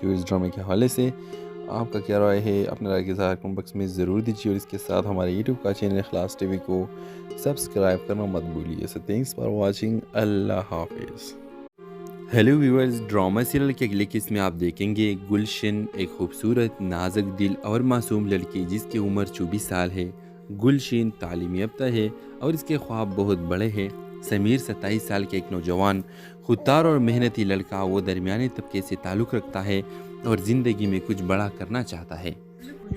تو اس ڈرامے کے حوالے سے آپ کا کیا رائے ہے؟ اپنے رائے کے ساتھ کمنٹ باکس میں ضرور دیجیے، اور اس کے ساتھ ہمارے یوٹیوب کا چینل اخلاص ٹی وی کو سبسکرائب کرنا مت بھولیے۔ سو تھینکس فار واچنگ، اللہ حافظ۔ ہیلو ویورز، ڈرامہ سیریل کے اگلے قسط میں آپ دیکھیں گے گلشن، ایک خوبصورت، نازک دل اور معصوم لڑکی جس کی عمر 24 سال ہے۔ گلشن تعلیم یافتہ ہے اور اس کے خواب بہت بڑے ہیں۔ سمیر 27 سال کے ایک نوجوان، خوددار اور محنتی لڑکا، وہ درمیانے طبقے سے تعلق رکھتا ہے اور زندگی میں کچھ بڑا کرنا چاہتا ہے۔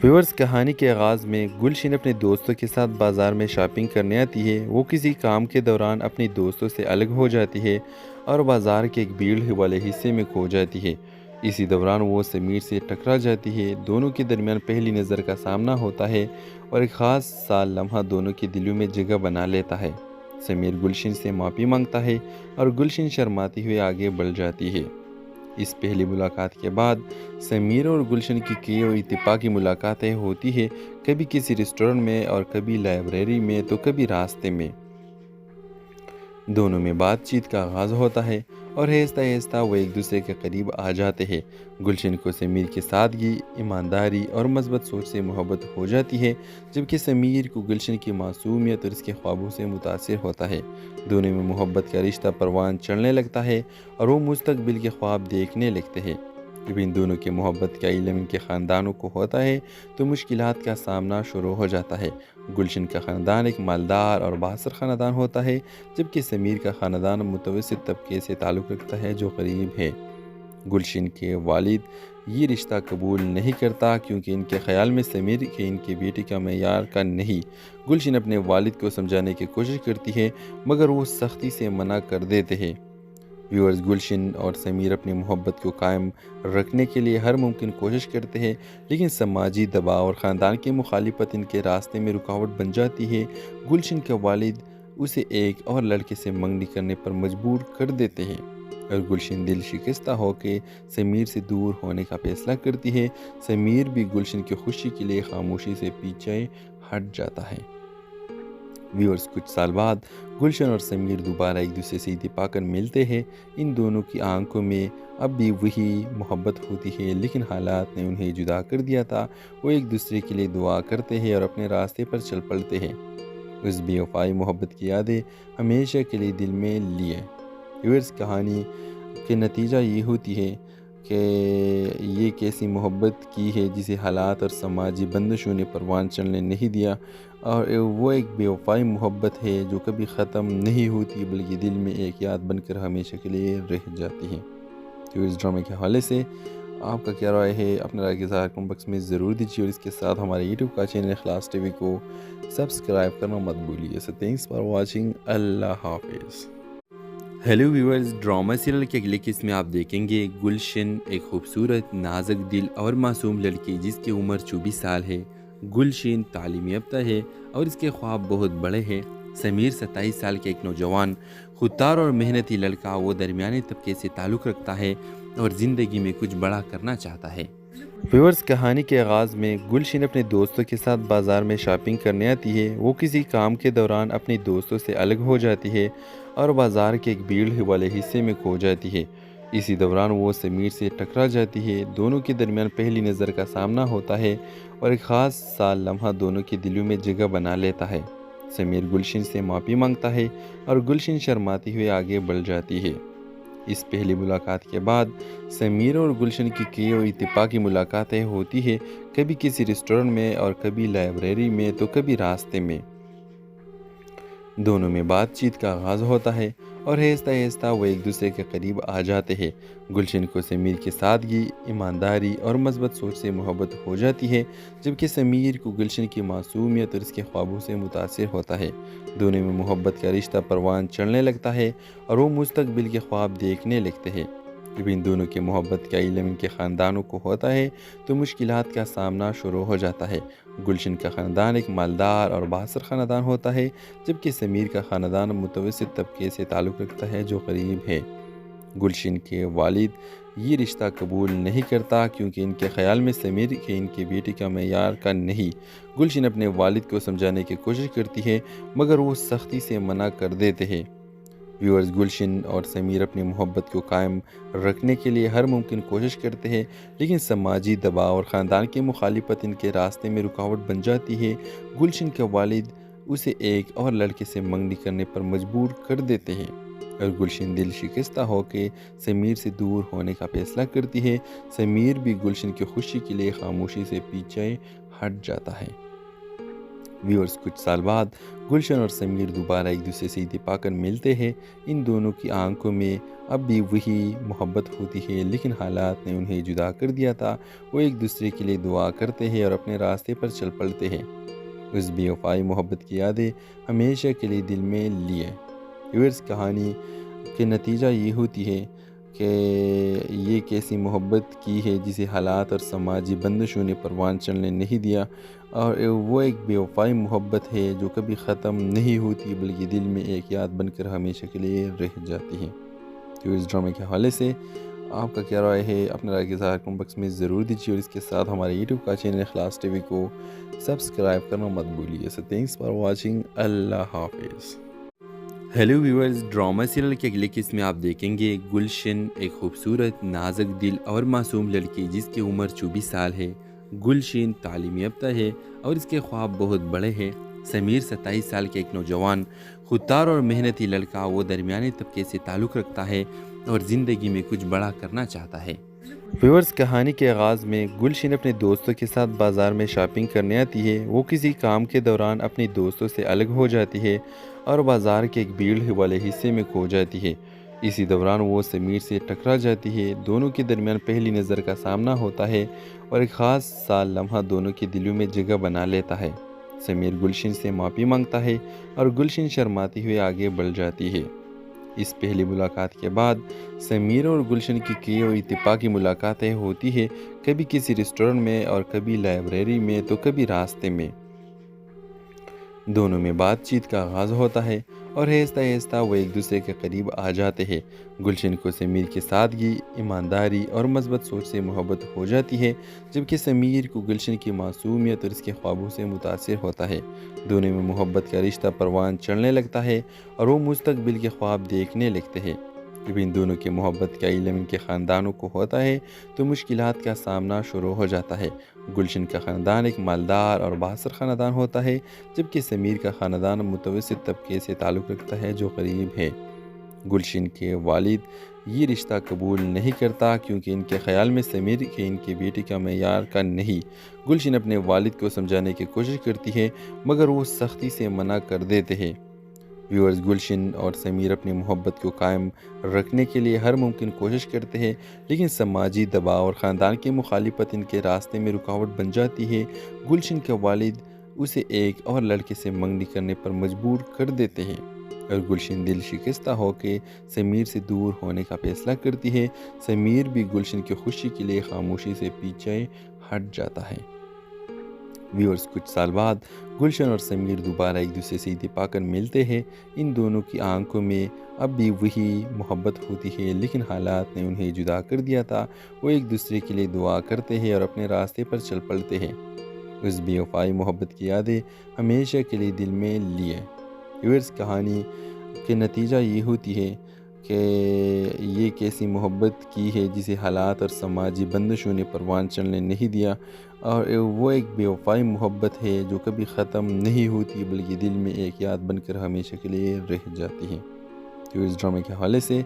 ویورز، کہانی کے آغاز میں گلشن اپنے دوستوں کے ساتھ بازار میں شاپنگ کرنے آتی ہے۔ وہ کسی کام کے دوران اپنی دوستوں سے الگ ہو جاتی ہے اور بازار کے ایک بھیڑ والے حصے میں کھو جاتی ہے۔ اسی دوران وہ سمیر سے ٹکرا جاتی ہے۔ دونوں کے درمیان پہلی نظر کا سامنا ہوتا ہے اور ایک خاص سا لمحہ دونوں کے دلوں میں جگہ بنا لیتا ہے۔ سمیر گلشن سے معافی مانگتا ہے اور گلشن شرماتی ہوئے آگے بڑھ جاتی ہے۔ اس پہلی ملاقات کے بعد سمیر اور گلشن کی کئی اور اتفاقی ملاقاتیں ہوتی ہیں، کبھی کسی ریسٹورنٹ میں اور کبھی لائبریری میں تو کبھی راستے میں۔ دونوں میں بات چیت کا آغاز ہوتا ہے اور آہستہ آہستہ وہ ایک دوسرے کے قریب آ جاتے ہیں۔ گلشن کو سمیر کی سادگی، ایمانداری اور مثبت سوچ سے محبت ہو جاتی ہے، جبکہ سمیر کو گلشن کی معصومیت اور اس کے خوابوں سے متاثر ہوتا ہے۔ دونوں میں محبت کا رشتہ پروان چڑھنے لگتا ہے اور وہ مستقبل کے خواب دیکھنے لگتے ہیں۔ جب ان دونوں کی محبت کا علم ان کے خاندانوں کو ہوتا ہے تو مشکلات کا سامنا شروع ہو جاتا ہے۔ گلشن کا خاندان ایک مالدار اور بااثر خاندان ہوتا ہے، جبکہ سمیر کا خاندان متوسط طبقے سے تعلق رکھتا ہے جو غریب ہے۔ گلشن کے والد یہ رشتہ قبول نہیں کرتا کیونکہ ان کے خیال میں سمیر کے ان کی بیٹی کا معیار کا نہیں۔ گلشن اپنے والد کو سمجھانے کی کوشش کرتی ہے مگر وہ سختی سے منع کر دیتے ہیں۔ ویورز، گلشن اور سمیر اپنی محبت کو قائم رکھنے کے لیے ہر ممکن کوشش کرتے ہیں، لیکن سماجی دباؤ اور خاندان کی مخالفت ان کے راستے میں رکاوٹ بن جاتی ہے۔ گلشن کے والد اسے ایک اور لڑکے سے منگنی کرنے پر مجبور کر دیتے ہیں اور گلشن دل شکستہ ہو کے سمیر سے دور ہونے کا فیصلہ کرتی ہے۔ سمیر بھی گلشن کی خوشی کے لیے خاموشی سے پیچھے ہٹ جاتا ہے۔ ویورز، کچھ سال بعد گلشن اور سمیر دوبارہ ایک دوسرے سے اتفاق کر ملتے ہیں۔ ان دونوں کی آنکھوں میں اب بھی وہی محبت ہوتی ہے، لیکن حالات نے انہیں جدا کر دیا تھا۔ وہ ایک دوسرے کے لیے دعا کرتے ہیں اور اپنے راستے پر چل پڑتے ہیں۔ اس بے وفائی محبت کی یادیں ہمیشہ کے لیے دل میں لیے۔ ویورز، کہانی کے نتیجہ یہ ہوتی ہے کہ یہ کیسی محبت کی ہے جسے حالات اور سماجی بندشوں نے پروان چڑھنے نہیں دیا، اور وہ ایک بے وفائی محبت ہے جو کبھی ختم نہیں ہوتی بلکہ دل میں ایک یاد بن کر ہمیشہ کے لیے رہ جاتی ہے۔ تو اس ڈرامے کے حوالے سے آپ کا کیا رائے ہے؟ اپنے رائے کے ساتھ کمنٹ باکس میں ضرور دیجیے، اور اس کے ساتھ ہمارے یوٹیوب کا چینل اخلاص ٹی وی کو سبسکرائب کرنا مت بھولیے۔ سو تھینکس فار واچنگ، اللہ حافظ۔ ہیلو ویورز، ڈرامہ سیریل کے اگلے قسط میں آپ دیکھیں گے گلشن، ایک خوبصورت، نازک دل اور معصوم لڑکی جس کی عمر 24 سال ہے۔ گلشن تعلیم یافتہ ہے اور اس کے خواب بہت بڑے ہیں۔ سمیر 27 سال کے ایک نوجوان، خوددار اور محنتی لڑکا، وہ درمیانے طبقے سے تعلق رکھتا ہے اور زندگی میں کچھ بڑا کرنا چاہتا ہے۔ ویورز، کہانی کے آغاز میں گلشن اپنے دوستوں کے ساتھ بازار میں شاپنگ کرنے آتی ہے۔ وہ کسی کام کے دوران اپنی دوستوں سے الگ ہو جاتی ہے اور بازار کے ایک بھیڑ والے حصے میں کھو جاتی ہے۔ اسی دوران وہ سمیر سے ٹکرا جاتی ہے۔ دونوں کے درمیان پہلی نظر کا سامنا ہوتا ہے اور ایک خاص سا لمحہ دونوں کے دلوں میں جگہ بنا لیتا ہے۔ سمیر گلشن سے معافی مانگتا ہے اور گلشن شرماتی ہوئے آگے بڑھ جاتی ہے۔ اس پہلی ملاقات کے بعد سمیر اور گلشن کی کئی اور اتفاقی ملاقاتیں ہوتی ہیں، کبھی کسی ریسٹورنٹ میں اور کبھی لائبریری میں تو کبھی راستے میں۔ دونوں میں بات چیت کا آغاز ہوتا ہے اور آہستہ آہستہ وہ ایک دوسرے کے قریب آ جاتے ہیں۔ گلشن کو سمیر کی سادگی، ایمانداری اور مثبت سوچ سے محبت ہو جاتی ہے، جبکہ سمیر کو گلشن کی معصومیت اور اس کے خوابوں سے متاثر ہوتا ہے۔ دونوں میں محبت کا رشتہ پروان چڑھنے لگتا ہے اور وہ مستقبل کے خواب دیکھنے لگتے ہیں۔ جب ان دونوں کی محبت کا علم ان کے خاندانوں کو ہوتا ہے تو مشکلات کا سامنا شروع ہو جاتا ہے۔ گلشن کا خاندان ایک مالدار اور بااثر خاندان ہوتا ہے، جبکہ سمیر کا خاندان متوسط طبقے سے تعلق رکھتا ہے جو غریب ہے۔ گلشن کے والد یہ رشتہ قبول نہیں کرتا کیونکہ ان کے خیال میں سمیر کے ان کی بیٹی کا معیار کا نہیں۔ گلشن اپنے والد کو سمجھانے کی کوشش کرتی ہے مگر وہ سختی سے منع کر دیتے ہیں۔ ویورز، گلشن اور سمیر اپنی محبت کو قائم رکھنے کے لیے ہر ممکن کوشش کرتے ہیں، لیکن سماجی دباؤ اور خاندان کی مخالفت ان کے راستے میں رکاوٹ بن جاتی ہے۔ گلشن کے والد اسے ایک اور لڑکے سے منگنی کرنے پر مجبور کر دیتے ہیں اور گلشن دل شکستہ ہو کے سمیر سے دور ہونے کا فیصلہ کرتی ہے۔ سمیر بھی گلشن کی خوشی کے لیے خاموشی سے پیچھے ہٹ جاتا ہے۔ ویورز، کچھ سال بعد گلشن اور سمیر دوبارہ ایک دوسرے سے اتفاق کر ملتے ہیں۔ ان دونوں کی آنکھوں میں اب بھی وہی محبت ہوتی ہے، لیکن حالات نے انہیں جدا کر دیا تھا۔ وہ ایک دوسرے کے لیے دعا کرتے ہیں اور اپنے راستے پر چل پڑتے ہیں۔ اس بے وفائی محبت کی یادیں ہمیشہ کے لیے دل میں لیے۔ ویورز، کہانی کے نتیجہ یہ ہوتی ہے کہ یہ کیسی محبت کی ہے جسے حالات اور سماجی بندشوں نے پروان چڑھنے نہیں دیا، اور وہ ایک بے وفائی محبت ہے جو کبھی ختم نہیں ہوتی بلکہ دل میں ایک یاد بن کر ہمیشہ کے لیے رہ جاتی ہے۔ تو اس ڈرامے کے حوالے سے آپ کا کیا رائے ہے؟ اپنے رائے کے اظہار کمنٹ باکس میں ضرور دیجیے، اور اس کے ساتھ ہمارے یوٹیوب کا چینل اخلاص ٹی وی کو سبسکرائب کرنا مت بھولیے۔ سو تھینکس فار واچنگ، اللہ حافظ۔ ہیلو ویورز، ڈرامہ سیریل کے اگلے قسط میں آپ دیکھیں گے گلشن، ایک خوبصورت، نازک دل اور معصوم لڑکی جس کی عمر 24 سال ہے۔ گلشن تعلیم یافتہ ہے اور اس کے خواب بہت بڑے ہیں۔ سمیر 27 سال کے ایک نوجوان، خوددار اور محنتی لڑکا، وہ درمیانے طبقے سے تعلق رکھتا ہے اور زندگی میں کچھ بڑا کرنا چاہتا ہے۔ ویورز، کہانی کے آغاز میں گلشن اپنے دوستوں کے ساتھ بازار میں شاپنگ کرنے آتی ہے۔ وہ کسی کام کے دوران اپنی دوستوں سے الگ ہو جاتی ہے اور بازار کے ایک بھیڑ والے حصے میں کھو جاتی ہے۔ اسی دوران وہ سمیر سے ٹکرا جاتی ہے۔ دونوں کے درمیان پہلی نظر کا سامنا ہوتا ہے اور ایک خاص سا لمحہ دونوں کے دلوں میں جگہ بنا لیتا ہے۔ سمیر گلشن سے معافی مانگتا ہے اور گلشن شرماتی ہوئے آگے بڑھ جاتی ہے۔ اس پہلی ملاقات کے بعد سمیر اور گلشن کی کئی اور اتفاقی ملاقاتیں ہوتی ہیں، کبھی کسی ریسٹورنٹ میں اور کبھی لائبریری میں تو کبھی راستے میں۔ دونوں میں بات چیت کا آغاز ہوتا ہے اور آہستہ آہستہ وہ ایک دوسرے کے قریب آ جاتے ہیں۔ گلشن کو سمیر کی سادگی، ایمانداری اور مثبت سوچ سے محبت ہو جاتی ہے، جبکہ سمیر کو گلشن کی معصومیت اور اس کے خوابوں سے متاثر ہوتا ہے۔ دونوں میں محبت کا رشتہ پروان چڑھنے لگتا ہے اور وہ مستقبل کے خواب دیکھنے لگتے ہیں۔ جب ان دونوں کی محبت کا علم ان کے خاندانوں کو ہوتا ہے تو مشکلات کا سامنا شروع ہو جاتا ہے۔ گلشن کا خاندان ایک مالدار اور بااثر خاندان ہوتا ہے، جبکہ سمیر کا خاندان متوسط طبقے سے تعلق رکھتا ہے جو غریب ہے۔ گلشن کے والد یہ رشتہ قبول نہیں کرتا کیونکہ ان کے خیال میں سمیر کے ان کی بیٹی کا معیار کا نہیں۔ گلشن اپنے والد کو سمجھانے کی کوشش کرتی ہے مگر وہ سختی سے منع کر دیتے ہیں۔ ویورز، گلشن اور سمیر اپنی محبت کو قائم رکھنے کے لیے ہر ممکن کوشش کرتے ہیں، لیکن سماجی دباؤ اور خاندان کی مخالفت ان کے راستے میں رکاوٹ بن جاتی ہے۔ گلشن کے والد اسے ایک اور لڑکے سے منگنی کرنے پر مجبور کر دیتے ہیں اور گلشن دل شکستہ ہو کے سمیر سے دور ہونے کا فیصلہ کرتی ہے۔ سمیر بھی گلشن کی خوشی کے لیے خاموشی سے پیچھے ہٹ جاتا ہے۔ ویورز، کچھ سال بعد گلشن اور سمیر دوبارہ ایک دوسرے سے اتفاق کر ملتے ہیں۔ ان دونوں کی آنکھوں میں اب بھی وہی محبت ہوتی ہے، لیکن حالات نے انہیں جدا کر دیا تھا۔ وہ ایک دوسرے کے لیے دعا کرتے ہیں اور اپنے راستے پر چل پڑتے ہیں۔ اس بے وفائی محبت کی یادیں ہمیشہ کے لیے دل میں لیے۔ ویورز، کہانی کے نتیجہ یہ ہوتی ہے کہ یہ کیسی محبت کی ہے جسے حالات اور سماجی بندشوں نے پروان چڑھنے نہیں دیا، اور وہ ایک بے وفائی محبت ہے جو کبھی ختم نہیں ہوتی بلکہ دل میں ایک یاد بن کر ہمیشہ کے لیے رہ جاتی ہے۔ تو اس ڈرامے کے حوالے سے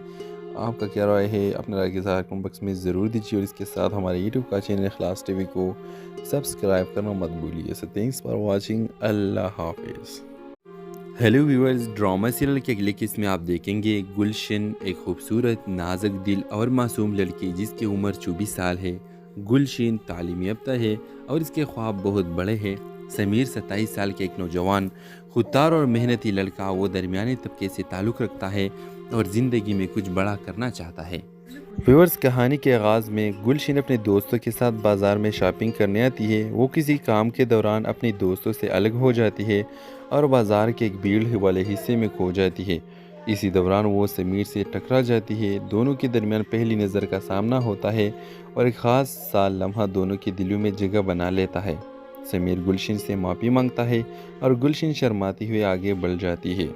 آپ کا کیا رائے ہے؟ اپنے رائے کے اظہار کمنٹ باکس میں ضرور دیجیے، اور اس کے ساتھ ہمارے یوٹیوب کا چینل اخلاص ٹی وی کو سبسکرائب کرنا مت بھولیے۔ سو تھینکس فار واچنگ، اللہ حافظ۔ ہیلو ویورز، ڈرامہ سیریل کے اگلے قسط میں آپ دیکھیں گے گلشن، ایک خوبصورت، نازک دل اور معصوم لڑکی جس کی عمر 24 سال ہے۔ گلشن تعلیم یافتہ ہے اور اس کے خواب بہت بڑے ہیں۔ سمیر 27 سال کے ایک نوجوان، خوددار اور محنتی لڑکا، وہ درمیانے طبقے سے تعلق رکھتا ہے اور زندگی میں کچھ بڑا کرنا چاہتا ہے۔ ویورز، کہانی کے آغاز میں گلشن اپنے دوستوں کے ساتھ بازار میں شاپنگ کرنے آتی ہے۔ وہ کسی کام کے دوران اپنی دوستوں سے الگ ہو جاتی ہے اور بازار کے ایک بھیڑ والے حصے میں کھو جاتی ہے۔ اسی دوران وہ سمیر سے ٹکرا جاتی ہے۔ دونوں کے درمیان پہلی نظر کا سامنا ہوتا ہے اور ایک خاص سا لمحہ دونوں کے دلوں میں جگہ بنا لیتا ہے۔ سمیر گلشن سے معافی مانگتا ہے اور گلشن شرماتی ہوئے آگے بڑھ جاتی ہے۔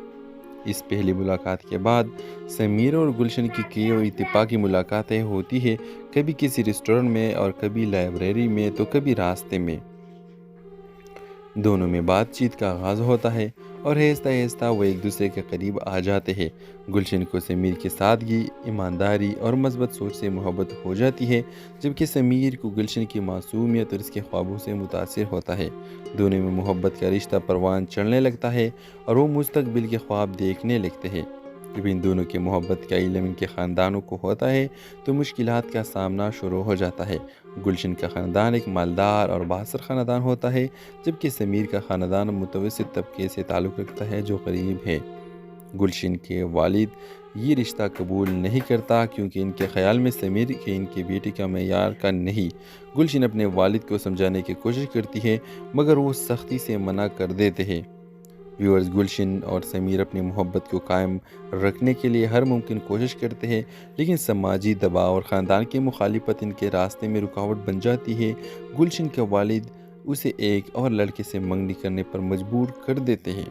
اس پہلی ملاقات کے بعد سمیر اور گلشن کی کئی اور اتفاقی ملاقاتیں ہوتی ہے، کبھی کسی ریسٹورنٹ میں اور کبھی لائبریری میں تو کبھی راستے میں۔ دونوں میں بات چیت کا آغاز ہوتا ہے اور آہستہ آہستہ وہ ایک دوسرے کے قریب آ جاتے ہیں۔ گلشن کو سمیر کی سادگی، ایمانداری اور مثبت سوچ سے محبت ہو جاتی ہے، جبکہ سمیر کو گلشن کی معصومیت اور اس کے خوابوں سے متاثر ہوتا ہے۔ دونوں میں محبت کا رشتہ پروان چڑھنے لگتا ہے اور وہ مستقبل کے خواب دیکھنے لگتے ہیں۔ جب ان دونوں کی محبت کا علم ان کے خاندانوں کو ہوتا ہے تو مشکلات کا سامنا شروع ہو جاتا ہے۔ گلشن کا خاندان ایک مالدار اور بااثر خاندان ہوتا ہے، جبکہ سمیر کا خاندان متوسط طبقے سے تعلق رکھتا ہے جو غریب ہے۔ گلشن کے والد یہ رشتہ قبول نہیں کرتا کیونکہ ان کے خیال میں سمیر کے ان کی بیٹی کا معیار کا نہیں۔ گلشن اپنے والد کو سمجھانے کی کوشش کرتی ہے مگر وہ سختی سے منع کر دیتے ہیں۔ ویورز، گلشن اور سمیر اپنی محبت کو قائم رکھنے کے لیے ہر ممکن کوشش کرتے ہیں، لیکن سماجی دباؤ اور خاندان کی مخالفت ان کے راستے میں رکاوٹ بن جاتی ہے۔ گلشن کے والد اسے ایک اور لڑکے سے منگنی کرنے پر مجبور کر دیتے ہیں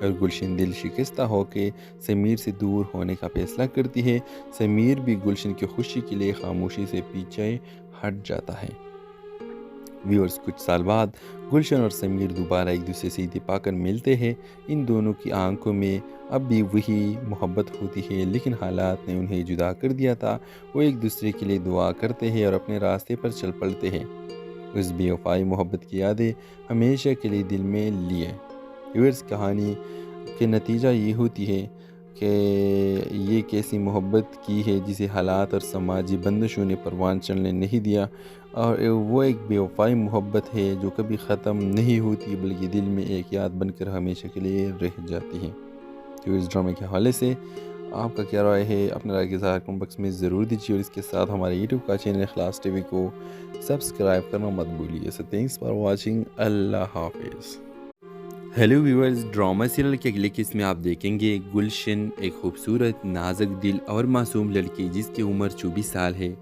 اور گلشن دل شکستہ ہو کے سمیر سے دور ہونے کا فیصلہ کرتی ہے۔ سمیر بھی گلشن کی خوشی کے لیے خاموشی سے پیچھے ہٹ جاتا ہے۔ ویورز، کچھ سال بعد گلشن اور سمیر دوبارہ ایک دوسرے سے اتفاق کر ملتے ہیں۔ ان دونوں کی آنکھوں میں اب بھی وہی محبت ہوتی ہے، لیکن حالات نے انہیں جدا کر دیا تھا۔ وہ ایک دوسرے کے لیے دعا کرتے ہیں اور اپنے راستے پر چل پڑتے ہیں۔ اس بے وفائی محبت کی یادیں ہمیشہ کے لیے دل میں لیے۔ ویورز، کہانی کے نتیجہ یہ ہوتی ہے کہ یہ کیسی محبت کی ہے جسے حالات اور سماجی بندشوں نے پروان چڑھنے نہیں دیا، اور وہ ایک بے وفائی محبت ہے جو کبھی ختم نہیں ہوتی بلکہ دل میں ایک یاد بن کر ہمیشہ کے لیے رہ جاتی ہے۔ تو اس ڈرامے کے حوالے سے آپ کا کیا رائے ہے؟ اپنے رائے کے اظہار کمنٹ باکس میں ضرور دیجیے، اور اس کے ساتھ ہمارے یوٹیوب کا چینل اخلاص ٹی وی کو سبسکرائب کرنا مت بھولیے۔ سو تھینکس فار واچنگ، اللہ حافظ۔ ہیلو ویورز، ڈرامہ سیریل کے اگلے قسط میں آپ دیکھیں گے گلشن ایک خوبصورت، نازک دل اور معصوم لڑکی جس کی عمر 24 سال ہے۔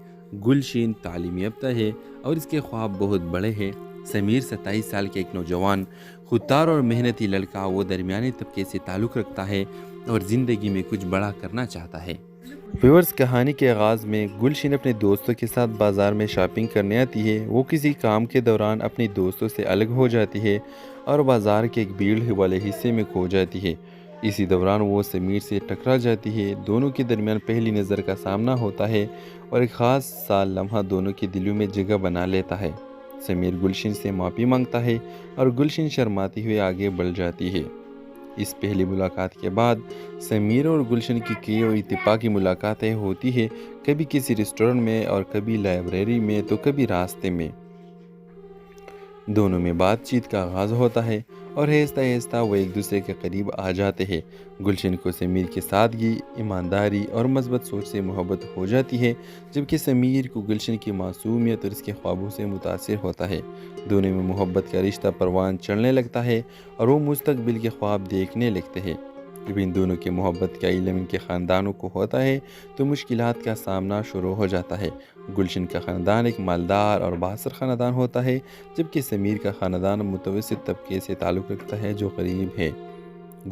گلشن تعلیم یافتہ ہے اور اس کے خواب بہت بڑے ہیں۔ سمیر 27 سال کے ایک نوجوان، خوددار اور محنتی لڑکا، وہ درمیانی طبقے سے تعلق رکھتا ہے اور زندگی میں کچھ بڑا کرنا چاہتا ہے۔ ویورز، کہانی کے آغاز میں گلشن اپنے دوستوں کے ساتھ بازار میں شاپنگ کرنے آتی ہے۔ وہ کسی کام کے دوران اپنی دوستوں سے الگ ہو جاتی ہے اور بازار کے ایک بھیڑ والے حصے میں کھو جاتی ہے۔ اسی دوران وہ سمیر سے ٹکرا جاتی ہے۔ دونوں کے درمیان پہلی نظر کا سامنا ہوتا ہے اور ایک خاص سا لمحہ دونوں کے دلوں میں جگہ بنا لیتا ہے۔ سمیر گلشن سے معافی مانگتا ہے اور گلشن شرماتی ہوئے آگے بڑھ جاتی ہے۔ اس پہلی ملاقات کے بعد سمیر اور گلشن کی کئی اور اتفاقی ملاقاتیں ہوتی ہے، کبھی کسی ریسٹورنٹ میں اور کبھی لائبریری میں تو کبھی راستے میں۔ دونوں میں بات چیت کا آغاز ہوتا ہے اور آہستہ آہستہ وہ ایک دوسرے کے قریب آ جاتے ہیں۔ گلشن کو سمیر کی سادگی، ایمانداری اور مثبت سوچ سے محبت ہو جاتی ہے، جبکہ سمیر کو گلشن کی معصومیت اور اس کے خوابوں سے متاثر ہوتا ہے۔ دونوں میں محبت کا رشتہ پروان چڑھنے لگتا ہے اور وہ مستقبل کے خواب دیکھنے لگتے ہیں۔ جب ان دونوں کی محبت کا علم ان کے خاندانوں کو ہوتا ہے تو مشکلات کا سامنا شروع ہو جاتا ہے۔ گلشن کا خاندان ایک مالدار اور بااثر خاندان ہوتا ہے، جبکہ سمیر کا خاندان متوسط طبقے سے تعلق رکھتا ہے جو غریب ہے۔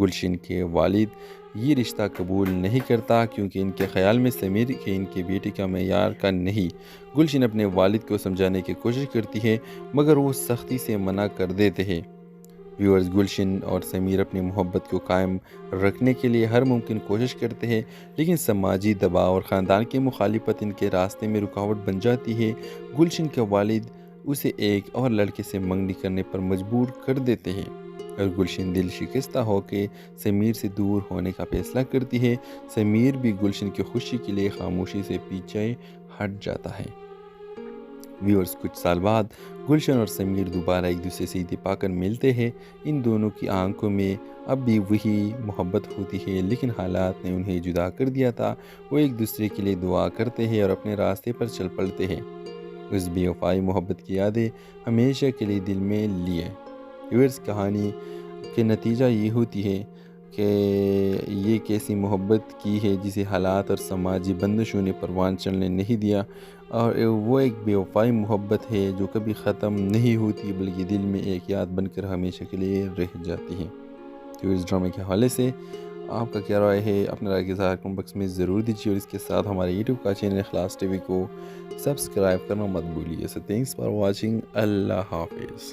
گلشن کے والد یہ رشتہ قبول نہیں کرتا کیونکہ ان کے خیال میں سمیر کے ان کی بیٹی کا معیار کا نہیں۔ گلشن اپنے والد کو سمجھانے کی کوشش کرتی ہے مگر وہ سختی سے منع کر دیتے ہیں۔ ویورز، گلشن اور سمیر اپنی محبت کو قائم رکھنے کے لیے ہر ممکن کوشش کرتے ہیں، لیکن سماجی دباؤ اور خاندان کی مخالفت ان کے راستے میں رکاوٹ بن جاتی ہے۔ گلشن کے والد اسے ایک اور لڑکے سے منگنی کرنے پر مجبور کر دیتے ہیں اور گلشن دل شکستہ ہو کے سمیر سے دور ہونے کا فیصلہ کرتی ہے۔ سمیر بھی گلشن کی خوشی کے لیے خاموشی سے پیچھے ہٹ جاتا ہے۔ ویورز، کچھ سال بعد گلشن اور سمیر دوبارہ ایک دوسرے سے اتفاق کر ملتے ہیں۔ ان دونوں کی آنکھوں میں اب بھی وہی محبت ہوتی ہے، لیکن حالات نے انہیں جدا کر دیا تھا۔ وہ ایک دوسرے کے لیے دعا کرتے ہیں اور اپنے راستے پر چل پڑتے ہیں۔ اس بے وفائی محبت کی یادیں ہمیشہ کے لیے دل میں لیے۔ ویورز، کہانی کے نتیجہ یہ ہوتی ہے کہ یہ کیسی محبت کی ہے جسے حالات اور سماجی بندشوں نے پروان چڑھنے نہیں دیا، اور وہ ایک بے وفائی محبت ہے جو کبھی ختم نہیں ہوتی بلکہ دل میں ایک یاد بن کر ہمیشہ کے لیے رہ جاتی ہے۔ تو اس ڈرامے کے حوالے سے آپ کا کیا رائے ہے؟ اپنے رائے کے اظہار کمنٹ باکس میں ضرور دیجیے، اور اس کے ساتھ ہمارے یوٹیوب کا چینل اخلاص ٹی وی کو سبسکرائب کرنا مت بھولیے۔ سو تھینکس فار واچنگ، اللہ حافظ۔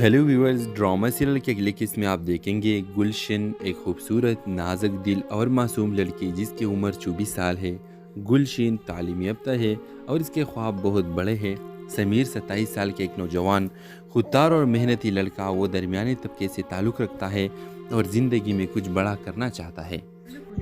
ہیلو ویورز، ڈرامہ سیریل کے اگلے قسط میں آپ دیکھیں گے گلشن، ایک خوبصورت، نازک دل اور معصوم لڑکی جس کی عمر 24 سال ہے۔ گلشن تعلیم یافتہ ہے اور اس کے خواب بہت بڑے ہیں۔ سمیر 27 سال کے ایک نوجوان، خوددار اور محنتی لڑکا، وہ درمیانی طبقے سے تعلق رکھتا ہے اور زندگی میں کچھ بڑا کرنا چاہتا ہے۔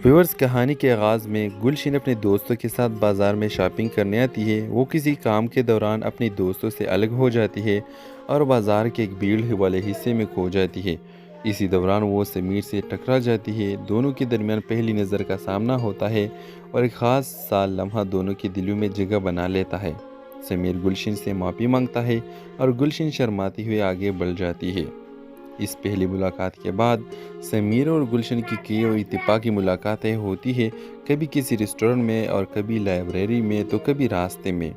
ویورز، کہانی کے آغاز میں گلشن اپنے دوستوں کے ساتھ بازار میں شاپنگ کرنے آتی ہے۔ وہ کسی کام کے دوران اپنی دوستوں سے الگ ہو جاتی ہے اور بازار کے ایک بھیڑ والے حصے میں کھو جاتی ہے۔ اسی دوران وہ سمیر سے ٹکرا جاتی ہے۔ دونوں کے درمیان پہلی نظر کا سامنا ہوتا ہے اور ایک خاص سا لمحہ دونوں کے دلوں میں جگہ بنا لیتا ہے۔ سمیر گلشن سے معافی مانگتا ہے اور گلشن شرماتی ہوئے آگے بڑھ جاتی ہے۔ اس پہلی ملاقات کے بعد سمیر اور گلشن کی کئی اور اتفاقی ملاقاتیں ہوتی ہیں، کبھی کسی ریسٹورنٹ میں اور کبھی لائبریری میں تو کبھی راستے میں۔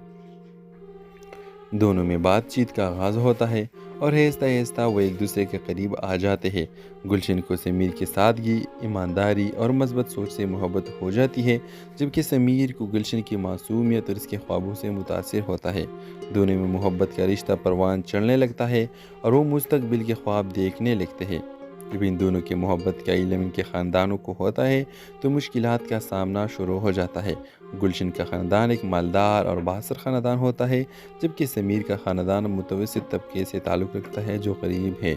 دونوں میں بات چیت کا آغاز ہوتا ہے اور آہستہ آہستہ وہ ایک دوسرے کے قریب آ جاتے ہیں۔ گلشن کو سمیر کی سادگی، ایمانداری اور مثبت سوچ سے محبت ہو جاتی ہے، جبکہ سمیر کو گلشن کی معصومیت اور اس کے خوابوں سے متاثر ہوتا ہے۔ دونوں میں محبت کا رشتہ پروان چڑھنے لگتا ہے اور وہ مستقبل کے خواب دیکھنے لگتے ہیں۔ جب ان دونوں کی محبت کا علم ان کے خاندانوں کو ہوتا ہے تو مشکلات کا سامنا شروع ہو جاتا ہے۔ گلشن کا خاندان ایک مالدار اور بااثر خاندان ہوتا ہے، جبکہ سمیر کا خاندان متوسط طبقے سے تعلق رکھتا ہے جو غریب ہے۔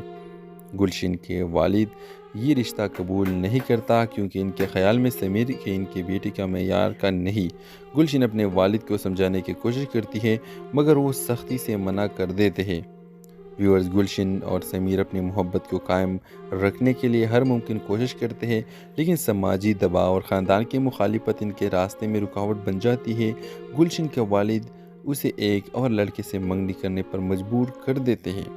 گلشن کے والد یہ رشتہ قبول نہیں کرتا کیونکہ ان کے خیال میں سمیر کے ان کی بیٹی کا معیار کا نہیں۔ گلشن اپنے والد کو سمجھانے کی کوشش کرتی ہے مگر وہ سختی سے منع کر دیتے ہیں۔ ویورز، گلشن اور سمیر اپنی محبت کو قائم رکھنے کے لیے ہر ممکن کوشش کرتے ہیں، لیکن سماجی دباؤ اور خاندان کی مخالفت ان کے راستے میں رکاوٹ بن جاتی ہے۔ گلشن کے والد اسے ایک اور لڑکے سے منگنی کرنے پر مجبور کر دیتے ہیں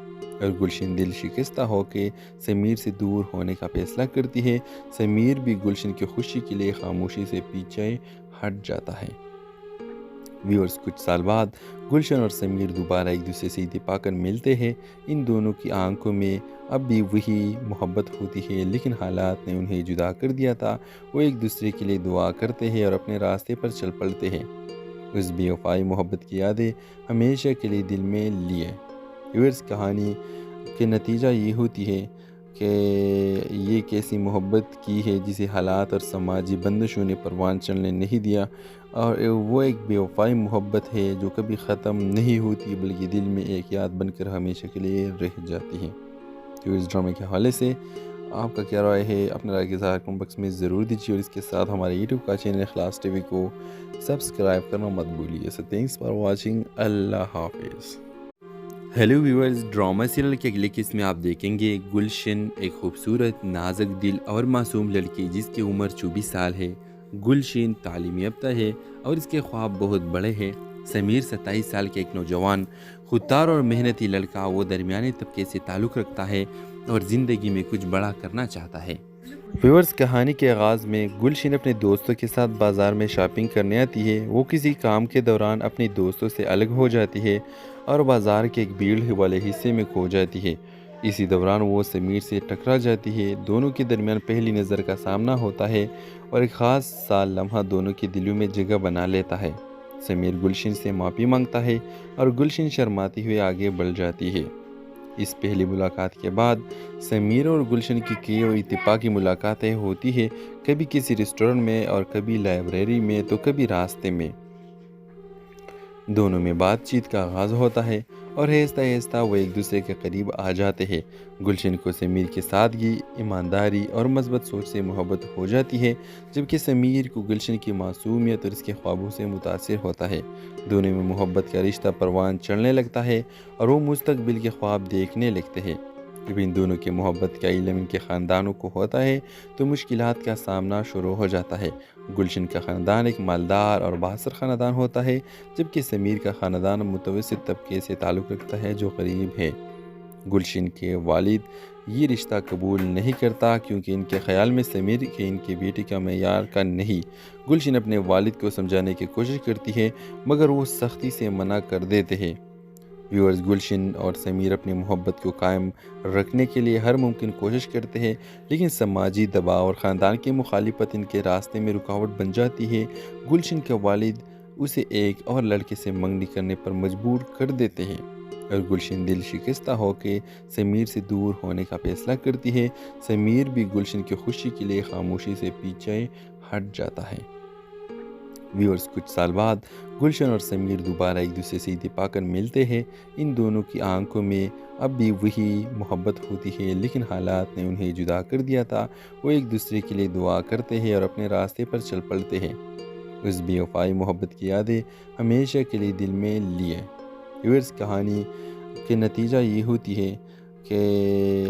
اور گلشن دل شکستہ ہو کے سمیر سے دور ہونے کا فیصلہ کرتی ہے۔ سمیر بھی گلشن کی خوشی کے لیے خاموشی سے پیچھے ہٹ جاتا ہے۔ ویورز، کچھ سال بعد گلشن اور سمیر دوبارہ ایک دوسرے سے اتفاق کر ملتے ہیں۔ ان دونوں کی آنکھوں میں اب بھی وہی محبت ہوتی ہے، لیکن حالات نے انہیں جدا کر دیا تھا۔ وہ ایک دوسرے کے لیے دعا کرتے ہیں اور اپنے راستے پر چل پڑتے ہیں۔ اس بے وفائی محبت کی یادیں ہمیشہ کے لیے دل میں لیے۔ ویورز، کہانی کے نتیجہ یہ ہوتی ہے کہ یہ کیسی محبت کی ہے جسے حالات اور سماجی بندشوں نے پروان چڑھنے نہیں دیا، اور وہ ایک بے وفائی محبت ہے جو کبھی ختم نہیں ہوتی بلکہ دل میں ایک یاد بن کر ہمیشہ کے لیے رہ جاتی ہے۔ تو اس ڈرامے کے حوالے سے آپ کا کیا رائے ہے؟ اپنے رائے کے اظہار کمنٹ باکس میں ضرور دیجیے، اور اس کے ساتھ ہمارے یوٹیوب کا چینل اخلاص ٹی وی کو سبسکرائب کرنا مت بھولیے۔ سو تھینکس فار واچنگ، اللہ حافظ۔ ہیلو ویورز، ڈرامہ سیریل کے اگلے قسط میں آپ دیکھیں گے گلشن، ایک خوبصورت، نازک دل اور معصوم لڑکی جس کی عمر 24 سال ہے۔ گلشن تعلیم یافتہ ہے اور اس کے خواب بہت بڑے ہیں۔ سمیر 27 سال کے ایک نوجوان، خوددار اور محنتی لڑکا، وہ درمیانی طبقے سے تعلق رکھتا ہے اور زندگی میں کچھ بڑا کرنا چاہتا ہے۔ ویورز، کہانی کے آغاز میں گلشن اپنے دوستوں کے ساتھ بازار میں شاپنگ کرنے آتی ہے۔ وہ کسی کام کے دوران اپنی دوستوں سے الگ ہو جاتی ہے اور بازار کے ایک بھیڑ والے حصے میں کھو جاتی ہے۔ اسی دوران وہ سمیر سے ٹکرا جاتی ہے۔ دونوں کے درمیان پہلی نظر کا سامنا ہوتا ہے اور ایک خاص سا لمحہ دونوں کے دلوں میں جگہ بنا لیتا ہے۔ سمیر گلشن سے معافی مانگتا ہے اور گلشن شرماتی ہوئے آگے بڑھ جاتی ہے۔ اس پہلی ملاقات کے بعد سمیر اور گلشن کی کئی اور اتفاقی ملاقاتیں ہوتی ہیں، کبھی کسی ریسٹورنٹ میں اور کبھی لائبریری میں تو کبھی راستے میں۔ دونوں میں بات چیت کا آغاز ہوتا ہے اور آہستہ آہستہ وہ ایک دوسرے کے قریب آ جاتے ہیں۔ گلشن کو سمیر کی سادگی، ایمانداری اور مثبت سوچ سے محبت ہو جاتی ہے، جبکہ سمیر کو گلشن کی معصومیت اور اس کے خوابوں سے متاثر ہوتا ہے۔ دونوں میں محبت کا رشتہ پروان چڑھنے لگتا ہے اور وہ مستقبل کے خواب دیکھنے لگتے ہیں۔ جب ان دونوں کی محبت کا علم ان کے خاندانوں کو ہوتا ہے تو مشکلات کا سامنا شروع ہو جاتا ہے۔ گلشن کا خاندان ایک مالدار اور بااثر خاندان ہوتا ہے، جبکہ سمیر کا خاندان متوسط طبقے سے تعلق رکھتا ہے جو غریب ہے۔ گلشن کے والد یہ رشتہ قبول نہیں کرتا کیونکہ ان کے خیال میں سمیر کے ان کی بیٹی کا معیار کا نہیں۔ گلشن اپنے والد کو سمجھانے کی کوشش کرتی ہے مگر وہ سختی سے منع کر دیتے ہیں۔ ویورز، گلشن اور سمیر اپنی محبت کو قائم رکھنے کے لیے ہر ممکن کوشش کرتے ہیں، لیکن سماجی دباؤ اور خاندان کی مخالفت ان کے راستے میں رکاوٹ بن جاتی ہے۔ گلشن کے والد اسے ایک اور لڑکے سے منگنی کرنے پر مجبور کر دیتے ہیں اور گلشن دل شکستہ ہو کے سمیر سے دور ہونے کا فیصلہ کرتی ہے۔ سمیر بھی گلشن کی خوشی کے لیے خاموشی سے پیچھے ہٹ جاتا ہے۔ ویورز، کچھ سال بعد گلشن اور سمیر دوبارہ ایک دوسرے سے اتفاق کر ملتے ہیں۔ ان دونوں کی آنکھوں میں اب بھی وہی محبت ہوتی ہے، لیکن حالات نے انہیں جدا کر دیا تھا۔ وہ ایک دوسرے کے لیے دعا کرتے ہیں اور اپنے راستے پر چل پڑتے ہیں۔ اس بے وفائی محبت کی یادیں ہمیشہ کے لیے دل میں لیے۔ ویورز، کہانی کے نتیجہ یہ ہوتی ہے کہ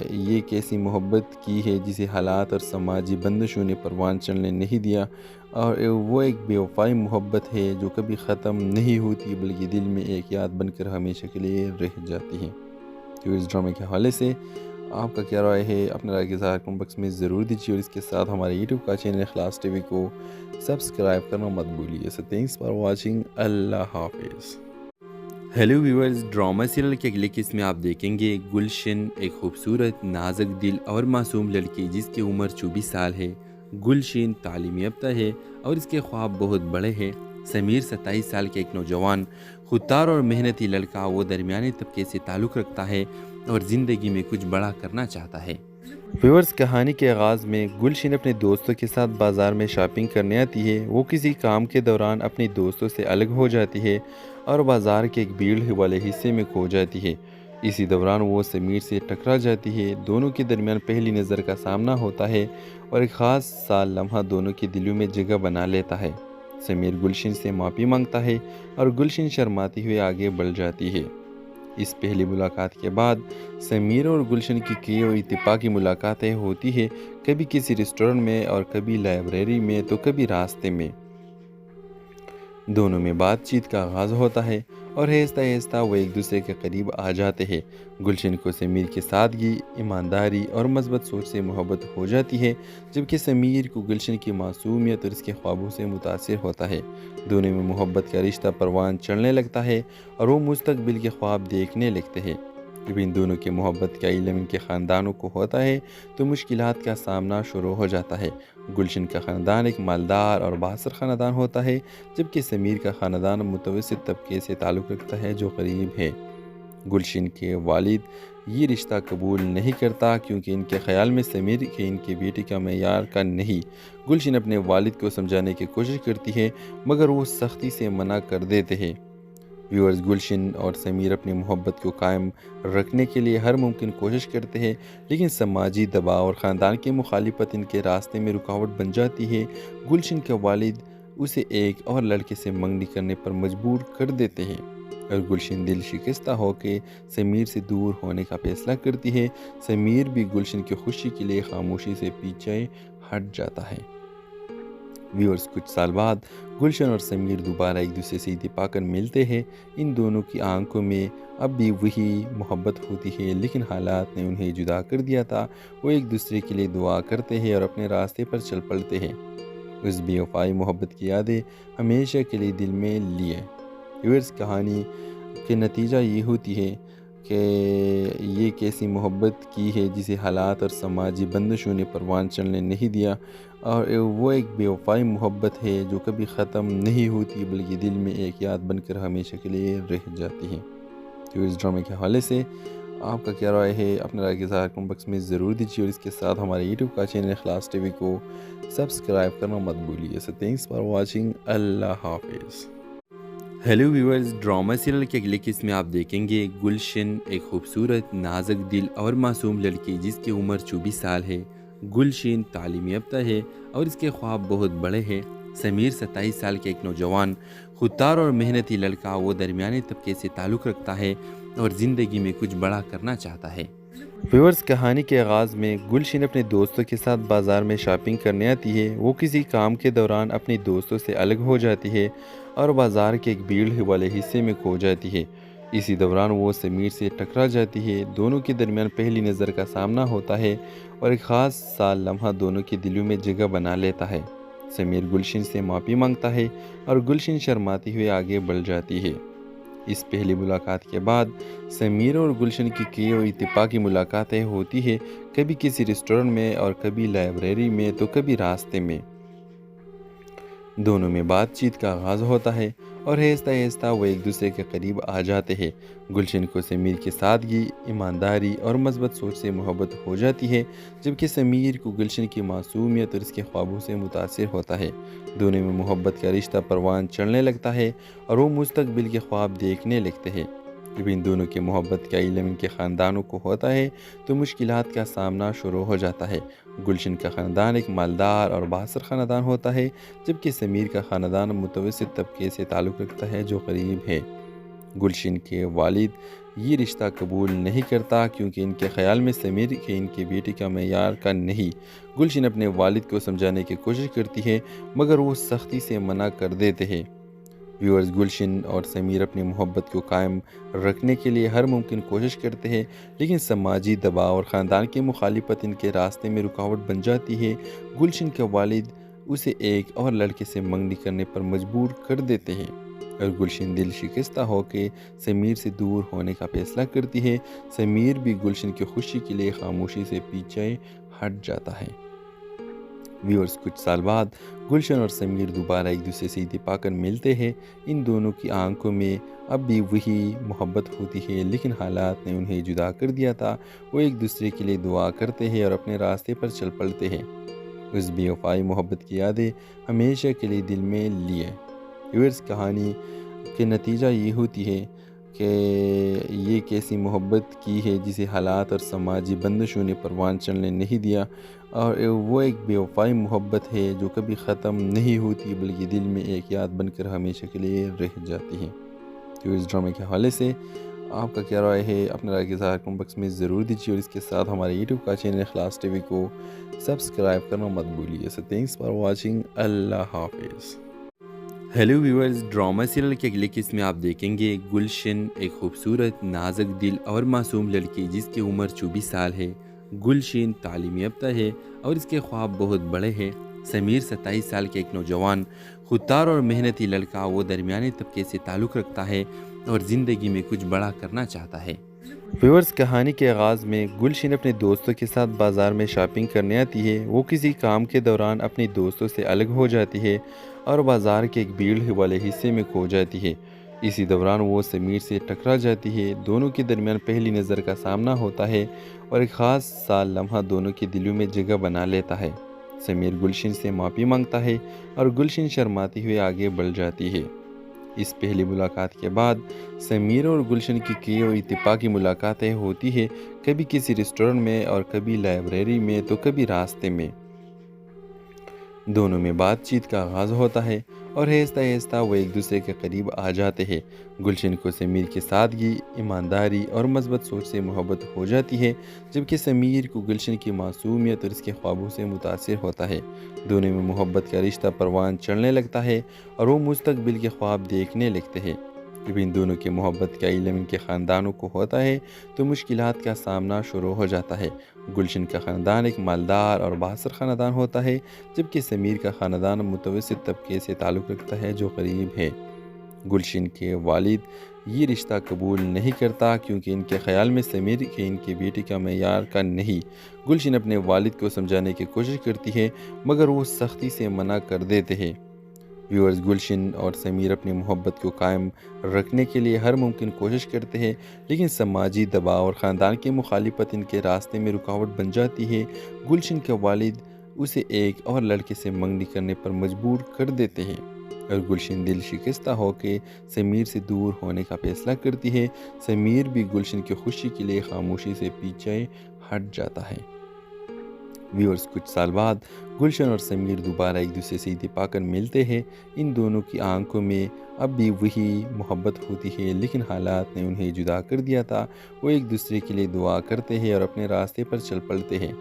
یہ کیسی محبت کی ہے جسے حالات اور سماجی بندشوں نے پروان چڑھنے نہیں دیا، اور وہ ایک بے وفائی محبت ہے جو کبھی ختم نہیں ہوتی بلکہ دل میں ایک یاد بن کر ہمیشہ کے لیے رہ جاتی ہے۔ تو اس ڈرامے کے حوالے سے آپ کا کیا رائے ہے؟ اپنے رائے کے اظہار کمنٹ باکس میں ضرور دیجیے، اور اس کے ساتھ ہمارے یوٹیوب کا چینل اخلاص ٹی وی کو سبسکرائب کرنا مت بھولیے۔ سو تھینکس فار واچنگ، اللہ حافظ۔ ہیلو ویورز، ڈرامہ سیریل کے اگلے قسط میں آپ دیکھیں گے گلشن، ایک خوبصورت، نازک دل اور معصوم لڑکی جس کی عمر 24 سال ہے۔ گلشن تعلیم یافتہ ہے اور اس کے خواب بہت بڑے ہیں۔ سمیر 27 سال کے ایک نوجوان، خوددار اور محنتی لڑکا، وہ درمیانی طبقے سے تعلق رکھتا ہے اور زندگی میں کچھ بڑا کرنا چاہتا ہے۔ ویورز، کہانی کے آغاز میں گلشن اپنے دوستوں کے ساتھ بازار میں شاپنگ کرنے آتی ہے۔ وہ کسی کام کے دوران اپنے دوستوں سے الگ ہو جاتی ہے اور بازار کے ایک بھیڑ والے حصے میں کھو جاتی ہے۔ اسی دوران وہ سمیر سے ٹکرا جاتی ہے۔ دونوں کے درمیان پہلی نظر کا سامنا ہوتا ہے اور ایک خاص سا لمحہ دونوں کے دلوں میں جگہ بنا لیتا ہے۔ سمیر گلشن سے معافی مانگتا ہے اور گلشن شرماتی ہوئے آگے بڑھ جاتی ہے۔ اس پہلی ملاقات کے بعد سمیر اور گلشن کی کئی اور اتفاقی ملاقاتیں ہوتی ہیں، کبھی کسی ریسٹورنٹ میں اور کبھی لائبریری میں تو کبھی راستے میں۔ دونوں میں بات چیت کا آغاز ہوتا ہے اور آہستہ آہستہ وہ ایک دوسرے کے قریب آ جاتے ہیں۔ گلشن کو سمیر کی سادگی، ایمانداری اور مثبت سوچ سے محبت ہو جاتی ہے، جبکہ سمیر کو گلشن کی معصومیت اور اس کے خوابوں سے متاثر ہوتا ہے۔ دونوں میں محبت کا رشتہ پروان چڑھنے لگتا ہے اور وہ مستقبل کے خواب دیکھنے لگتے ہیں۔ جب ان دونوں کی محبت کا علم ان کے خاندانوں کو ہوتا ہے تو مشکلات کا سامنا شروع ہو جاتا ہے۔ گلشن کا خاندان ایک مالدار اور بااثر خاندان ہوتا ہے، جبکہ سمیر کا خاندان متوسط طبقے سے تعلق رکھتا ہے جو غریب ہے۔ گلشن کے والد یہ رشتہ قبول نہیں کرتا کیونکہ ان کے خیال میں سمیر کے ان کی بیٹی کا معیار کا نہیں۔ گلشن اپنے والد کو سمجھانے کی کوشش کرتی ہے مگر وہ سختی سے منع کر دیتے ہیں۔ ویورز، گلشن اور سمیر اپنی محبت کو قائم رکھنے کے لیے ہر ممکن کوشش کرتے ہیں، لیکن سماجی دباؤ اور خاندان کی مخالفت ان کے راستے میں رکاوٹ بن جاتی ہے۔ گلشن کے والد اسے ایک اور لڑکے سے منگنی کرنے پر مجبور کر دیتے ہیں اور گلشن دل شکستہ ہو کے سمیر سے دور ہونے کا فیصلہ کرتی ہے۔ سمیر بھی گلشن کی خوشی کے لیے خاموشی سے پیچھے ہٹ جاتا ہے۔ ویورز، کچھ سال بعد گلشن اور سمیر دوبارہ ایک دوسرے سے اتفاق کر ملتے ہیں۔ ان دونوں کی آنکھوں میں اب بھی وہی محبت ہوتی ہے، لیکن حالات نے انہیں جدا کر دیا تھا۔ وہ ایک دوسرے کے لیے دعا کرتے ہیں اور اپنے راستے پر چل پڑتے ہیں۔ اس بے وفائی محبت کی یادیں ہمیشہ کے لیے دل میں لیے۔ ویورز، کہانی کے نتیجہ یہ ہوتی ہے کہ یہ کیسی محبت کی ہے جسے حالات اور سماجی بندشوں نے پروان چڑھنے نہیں دیا، اور وہ ایک بے وفائی محبت ہے جو کبھی ختم نہیں ہوتی بلکہ دل میں ایک یاد بن کر ہمیشہ کے لیے رہ جاتی ہے۔ تو اس ڈرامے کے حوالے سے آپ کا کیا رائے ہے؟ اپنے رائے کے اظہار کمنٹ باکس میں ضرور دیجیے، اور اس کے ساتھ ہمارے یوٹیوب کا چینل اخلاص ٹی وی کو سبسکرائب کرنا مت بھولیے۔ سو تھینکس فار واچنگ، اللہ حافظ۔ ہیلو ویورز، ڈرامہ سیریل کے اگلے قسط میں آپ دیکھیں گے گلشن، ایک خوبصورت، نازک دل اور معصوم لڑکی جس کی عمر 24 سال ہے۔ گلشن تعلیم یافتہ ہے اور اس کے خواب بہت بڑے ہیں۔ سمیر 27 سال کے ایک نوجوان، خوددار اور محنتی لڑکا، وہ درمیانی طبقے سے تعلق رکھتا ہے اور زندگی میں کچھ بڑا کرنا چاہتا ہے۔ ویورز، کہانی کے آغاز میں گلشن اپنے دوستوں کے ساتھ بازار میں شاپنگ کرنے آتی ہے۔ وہ کسی کام کے دوران اپنے دوستوں سے الگ ہو جاتی ہے اور بازار کے ایک بھیڑ والے حصے میں کھو جاتی ہے۔ اسی دوران وہ سمیر سے ٹکرا جاتی ہے۔ دونوں کے درمیان پہلی نظر کا سامنا ہوتا ہے اور ایک خاص سا لمحہ دونوں کے دلوں میں جگہ بنا لیتا ہے۔ سمیر گلشن سے معافی مانگتا ہے اور گلشن شرماتی ہوئے آگے بڑھ جاتی ہے۔ اس پہلی ملاقات کے بعد سمیر اور گلشن کی کئی اور اتفاقی ملاقاتیں ہوتی ہیں، کبھی کسی ریسٹورنٹ میں اور کبھی لائبریری میں تو کبھی راستے میں۔ دونوں میں بات چیت کا آغاز ہوتا ہے اور آہستہ آہستہ وہ ایک دوسرے کے قریب آ جاتے ہیں۔ گلشن کو سمیر کی سادگی، ایمانداری اور مثبت سوچ سے محبت ہو جاتی ہے، جبکہ سمیر کو گلشن کی معصومیت اور اس کے خوابوں سے متاثر ہوتا ہے۔ دونوں میں محبت کا رشتہ پروان چڑھنے لگتا ہے اور وہ مستقبل کے خواب دیکھنے لگتے ہیں۔ جب ان دونوں کی محبت کا علم ان کے خاندانوں کو ہوتا ہے تو مشکلات کا سامنا شروع ہو جاتا ہے۔ گلشن کا خاندان ایک مالدار اور بااثر خاندان ہوتا ہے، جبکہ سمیر کا خاندان متوسط طبقے سے تعلق رکھتا ہے جو غریب ہے۔ گلشن کے والد یہ رشتہ قبول نہیں کرتا کیونکہ ان کے خیال میں سمیر کے ان کی بیٹی کا معیار کا نہیں۔ گلشن اپنے والد کو سمجھانے کی کوشش کرتی ہے مگر وہ سختی سے منع کر دیتے ہیں۔ ویورز، گلشن اور سمیر اپنی محبت کو قائم رکھنے کے لیے ہر ممکن کوشش کرتے ہیں، لیکن سماجی دباؤ اور خاندان کی مخالفت ان کے راستے میں رکاوٹ بن جاتی ہے۔ گلشن کے والد اسے ایک اور لڑکے سے منگنی کرنے پر مجبور کر دیتے ہیں اور گلشن دل شکستہ ہو کے سمیر سے دور ہونے کا فیصلہ کرتی ہے۔ سمیر بھی گلشن کی خوشی کے لیے خاموشی سے پیچھے ہٹ جاتا ہے۔ ویورز، کچھ سال بعد گلشن اور سمیر دوبارہ ایک دوسرے سے اتفاق کر ملتے ہیں۔ ان دونوں کی آنکھوں میں اب بھی وہی محبت ہوتی ہے، لیکن حالات نے انہیں جدا کر دیا تھا۔ وہ ایک دوسرے کے لیے دعا کرتے ہیں اور اپنے راستے پر چل پڑتے ہیں۔ اس بے وفائی محبت کی یادیں ہمیشہ کے لیے دل میں لیے۔ ویورز، کہانی کے نتیجہ یہ ہوتی ہے کہ یہ ایک ایسی محبت کی ہے جسے حالات اور سماجی بندشوں نے پروان چڑھنے نہیں دیا، اور وہ ایک بے وفائی محبت ہے جو کبھی ختم نہیں ہوتی بلکہ دل میں ایک یاد بن کر ہمیشہ کے لیے رہ جاتی ہے۔ تو اس ڈرامے کے حوالے سے آپ کا کیا رائے ہے؟ اپنے رائے کے اظہار کمنٹ باکس میں ضرور دیجیے، اور اس کے ساتھ ہمارے یوٹیوب کا چینل اخلاص ٹی وی کو سبسکرائب کرنا مت بھولیے۔ سو تھینکس فار واچنگ، اللہ حافظ۔ ہیلو ویورز، ڈرامہ سیریل کے اگلے قسط میں آپ دیکھیں گے گلشن، ایک خوبصورت، نازک دل اور معصوم لڑکی جس کی عمر 24 سال ہے۔ گلشن تعلیم یافتہ ہے اور اس کے خواب بہت بڑے ہیں۔ سمیر 27 سال کے ایک نوجوان، خوددار اور محنتی لڑکا، وہ درمیانے طبقے سے تعلق رکھتا ہے اور زندگی میں کچھ بڑا کرنا چاہتا ہے۔ ویورز، کہانی کے آغاز میں گلشن اپنے دوستوں کے ساتھ بازار میں شاپنگ کرنے آتی ہے۔ وہ کسی کام کے دوران اپنے دوستوں سے الگ ہو جاتی ہے اور بازار کے ایک بھیڑ والے حصے میں کھو جاتی ہے۔ اسی دوران وہ سمیر سے ٹکرا جاتی ہے۔ دونوں کے درمیان پہلی نظر کا سامنا ہوتا ہے اور ایک خاص سا لمحہ دونوں کے دلوں میں جگہ بنا لیتا ہے۔ سمیر گلشن سے معافی مانگتا ہے اور گلشن شرماتی ہوئے آگے بڑھ جاتی ہے۔ اس پہلی ملاقات کے بعد سمیر اور گلشن کی کئی اور اتفاقی ملاقاتیں ہوتی ہیں، کبھی کسی ریسٹورنٹ میں اور کبھی لائبریری میں تو کبھی راستے میں۔ دونوں میں بات چیت کا آغاز ہوتا ہے اور آہستہ آہستہ وہ ایک دوسرے کے قریب آ جاتے ہیں۔ گلشن کو سمیر کی سادگی، ایمانداری اور مثبت سوچ سے محبت ہو جاتی ہے، جبکہ سمیر کو گلشن کی معصومیت اور اس کے خوابوں سے متاثر ہوتا ہے۔ دونوں میں محبت کا رشتہ پروان چڑھنے لگتا ہے اور وہ مستقبل کے خواب دیکھنے لگتے ہیں۔ جب ان دونوں کی محبت کا علم ان کے خاندانوں کو ہوتا ہے تو مشکلات کا سامنا شروع ہو جاتا ہے۔ گلشن کا خاندان ایک مالدار اور بااثر خاندان ہوتا ہے، جبکہ سمیر کا خاندان متوسط طبقے سے تعلق رکھتا ہے جو غریب ہے۔ گلشن کے والد یہ رشتہ قبول نہیں کرتا کیونکہ ان کے خیال میں سمیر کے ان کی بیٹی کا معیار کا نہیں۔ گلشن اپنے والد کو سمجھانے کی کوشش کرتی ہے مگر وہ سختی سے منع کر دیتے ہیں۔ ویورز، گلشن اور سمیر اپنی محبت کو قائم رکھنے کے لیے ہر ممکن کوشش کرتے ہیں، لیکن سماجی دباؤ اور خاندان کی مخالفت ان کے راستے میں رکاوٹ بن جاتی ہے۔ گلشن کے والد اسے ایک اور لڑکے سے منگنی کرنے پر مجبور کر دیتے ہیں اور گلشن دل شکستہ ہو کے سمیر سے دور ہونے کا فیصلہ کرتی ہے۔ سمیر بھی گلشن کی خوشی کے لیے خاموشی سے پیچھے ہٹ جاتا ہے۔ ویورز، کچھ سال بعد گلشن اور سمیر دوبارہ ایک دوسرے سے اتفاق کر ملتے ہیں۔ ان دونوں کی آنکھوں میں اب بھی وہی محبت ہوتی ہے، لیکن حالات نے انہیں جدا کر دیا تھا۔ وہ ایک دوسرے کے لیے دعا کرتے ہیں اور اپنے راستے پر چل پڑتے ہیں۔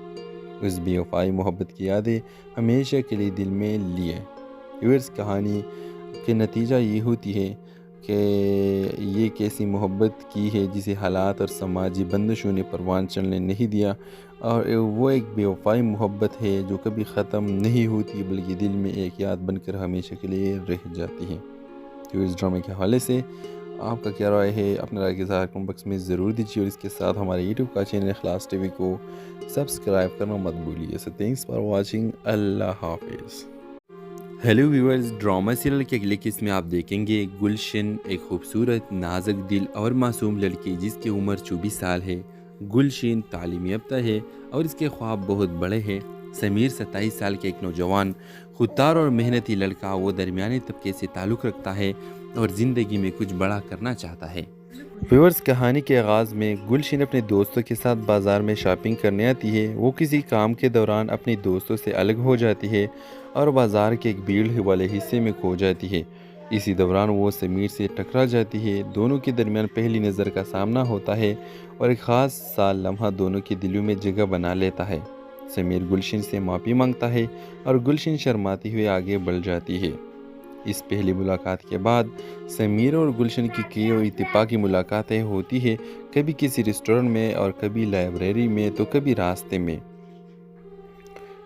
اس بے وفائی محبت کی یادیں ہمیشہ کے لیے دل میں لیے۔ ویورز، کہانی کے نتیجہ یہ ہوتی ہے کہ یہ ایک ایسی محبت کی ہے جسے حالات اور سماجی بندشوں نے پروان چڑھنے نہیں دیا، اور وہ ایک بے وفائی محبت ہے جو کبھی ختم نہیں ہوتی بلکہ دل میں ایک یاد بن کر ہمیشہ کے لیے رہ جاتی ہے۔ تو اس ڈرامے کے حوالے سے آپ کا کیا رائے ہے؟ اپنے رائے کے اظہار کمنٹ باکس میں ضرور دیجیے، اور اس کے ساتھ ہمارے یوٹیوب کا چینل اخلاص ٹی وی کو سبسکرائب کرنا مت بھولیے۔ سو تھینکس فار واچنگ، اللہ حافظ۔ ہیلو ویورز، ڈرامہ سیریل کے اگلے قسم میں آپ دیکھیں گے گلشن، ایک خوبصورت، نازک دل اور معصوم لڑکی جس کی عمر 24 سال ہے۔ گلشن تعلیم یافتہ ہے اور اس کے خواب بہت بڑے ہیں۔ سمیر 27 سال کے ایک نوجوان، خوددار اور محنتی لڑکا، وہ درمیانے طبقے سے تعلق رکھتا ہے اور زندگی میں کچھ بڑا کرنا چاہتا ہے۔ ویورز، کہانی کے آغاز میں گلشن اپنے دوستوں کے ساتھ بازار میں شاپنگ کرنے آتی ہے۔ وہ کسی کام کے دوران اپنے دوستوں سے الگ ہو جاتی ہے اور بازار کے ایک بھیڑ والے حصے میں کھو جاتی ہے۔ اسی دوران وہ سمیر سے ٹکرا جاتی ہے۔ دونوں کے درمیان پہلی نظر کا سامنا ہوتا ہے اور ایک خاص سا لمحہ دونوں کے دلوں میں جگہ بنا لیتا ہے۔ سمیر گلشن سے معافی مانگتا ہے اور گلشن شرماتی ہوئے آگے بڑھ جاتی ہے۔ اس پہلی ملاقات کے بعد سمیر اور گلشن کی کئی اور اتفاقی ملاقاتیں ہوتی ہیں، کبھی کسی ریسٹورنٹ میں اور کبھی لائبریری میں تو کبھی راستے میں۔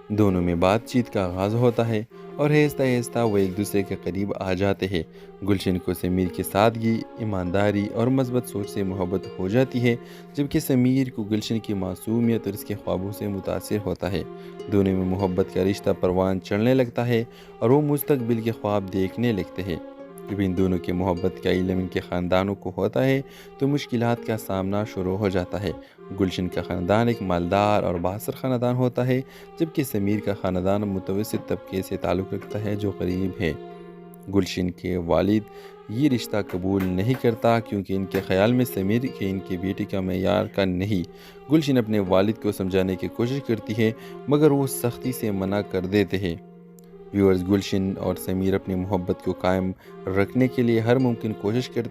دونوں میں بات چیت کا آغاز ہوتا ہے اور آہستہ آہستہ وہ ایک دوسرے کے قریب آ جاتے ہیں۔ گلشن کو سمیر کی سادگی، ایمانداری اور مثبت سوچ سے محبت ہو جاتی ہے، جبکہ سمیر کو گلشن کی معصومیت اور اس کے خوابوں سے متاثر ہوتا ہے۔ دونوں میں محبت کا رشتہ پروان چڑھنے لگتا ہے اور وہ مستقبل کے خواب دیکھنے لگتے ہیں۔ جب ان دونوں کی محبت کا علم ان کے خاندانوں کو ہوتا ہے تو مشکلات کا سامنا شروع ہو جاتا ہے۔ گلشن کا خاندان ایک مالدار اور بااثر خاندان ہوتا ہے، جبکہ سمیر کا خاندان متوسط طبقے سے تعلق رکھتا ہے جو غریب ہے۔ گلشن کے والد یہ رشتہ قبول نہیں کرتا کیونکہ ان کے خیال میں سمیر کے ان کی بیٹی کا معیار کا نہیں۔ گلشن اپنے والد کو سمجھانے کی کوشش کرتی ہے مگر وہ سختی سے منع کر دیتے ہیں۔ ویورز، گلشن اور سمیر اپنی محبت کو قائم رکھنے کے لیے ہر ممکن کوشش کرتے ہیں۔